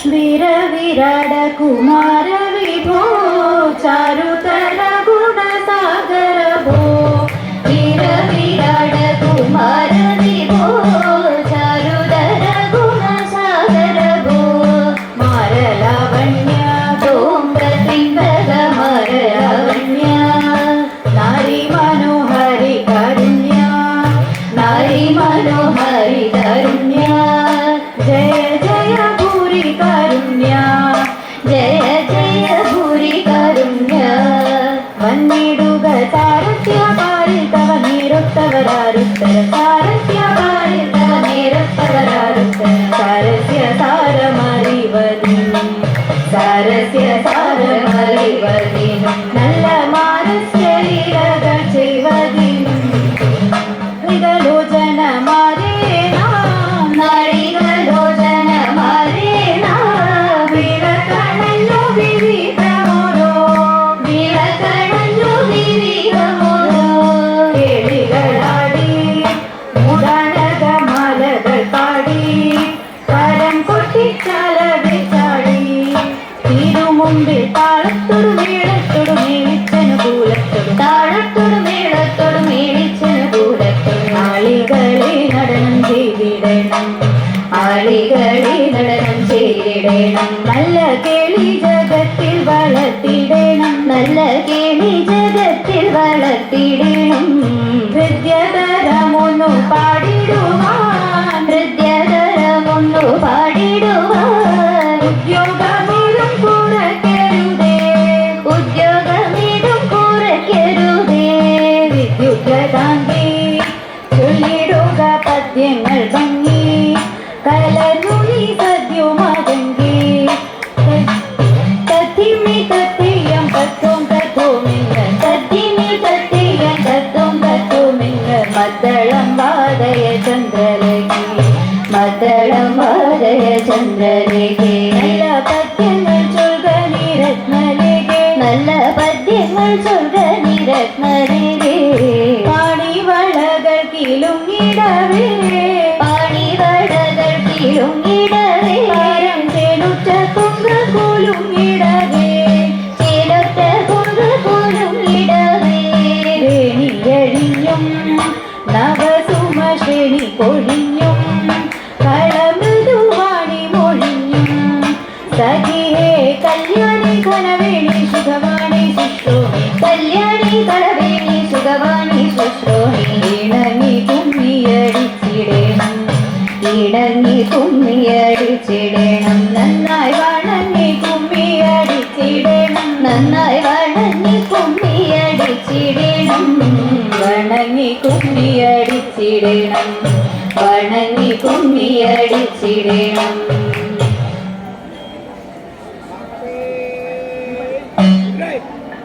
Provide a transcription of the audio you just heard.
वीर विराट कुमार विभो चारुतर गुण सागर भो वीर विराट कुमार विभो चारुतर गुण सागर भो मार लावण्य डोंबतिंबग मार लावण्य नारी मनोहरि कारुण्य नारी मनोहरि कारुण्य जय जय भूरि कारुण्य जय जय भूरि कारुण्य वन्निडुग सारथ्य पारितव नीरुत्तवरारुत्तर सारथ्य पारितव नीरुत्तवरारुत्तर सारस्य सारमरिवदिनु सारस्य सारमरिवदिनु नल्ल मानस्य लीलകൾ ചെയ്വതിनु വികലോചന മാരേണ നാഴികലോചന മാരേണ വിളകണഞ്ഞു വിവിധമോരോ വിളകണഞ്ഞു വിവിധമോരോ കേളികളാടി മുടനക മലകൾ പാടി കരം കൊട്ടിച്ചാലവി ചാടി തിരുമുമ്പിൽ താളത്തോടു മേളത്തോടു മേളിച്ചനു കൂലത്തോടു താളത്തോടു മേളത്തോടു മേളിച്ചനു കൂലത്തോടു ആളികളെ നടനം ചെയ്തിടണം ആളികളെ നടനം ചെയ്തിടണം നല്ല കേളി ജഗത്തിൽ വളർത്തിടണം നല്ല കേളി ജഗത്തിൽ വളർത്തിടണം ഹൃദ്യതരമൊന്നു പാടിടുവാൻ ഹൃദ്യതരമൊന്നു പാടിടുവാൻ ഉദ്യോഗമേതും കുറയ്ക്കരുതേ ഉദ്യോഗമേതും കുറയ്ക്കരുതേ വിദ്യുത്കാന്തി ചൊല്ലിടുക പദ്യങ്ങൾ ഭംഗി കലനുളി സദ്യുമടങ്ങി തത്തിമി തത്തിയം തത്വം തത്വമിങ്ങ് തത്തിമി തത്തിയം തത്വം തത്വമിങ്ങ് മദ്ദളം വാദയ ചന്ദ്രലേഖി മദ്ദളം വാദയ ചന്ദ്രലേഖി നല്ല പദ്യങ്ങൾ ചൊൽക നിരത്നലേഖേ നല്ല പദ്യങ്ങൾ ചൊൽക നിരത്നലേഖേ പാണിവളകൾ കിലുങ്ങിടവേ പാണിവളകൾ കിലുങ്ങിടവേ ചേലുറ്റ കൊങ്ക കോലുങ്ങിടവേ ചേലൊറ്റ കൊങ്ക കോലുങ്ങിടവേ വേണിയഴിഞ്ഞും നവസുമ ശ്രേണി കൊഴിഞ്ഞും കളമൃദുവാണി മൊഴിഞ്ഞും സഖിഹേ കല്യാണി ഘനവേണി സുഖവാണി ശുശ്രോണി കല്യാണി കളവേണി സുഖവാണി ശുശ്രോണി ഇണങ്ങി കുമ്മിയടിച്ചിടണം ഇണങ്ങി കുമ്മിയടിച്ചിടണം നന്നായി വണങ്ങി കുമ്മിയടിച്ചിടണം നന്നായി വണങ്ങി കുമ്മിയടിച്ചിടണം വണങ്ങി കുമ്മിയടിച്ചിടണം വണങ്ങി കുമ്മിയടിച്ചിടണം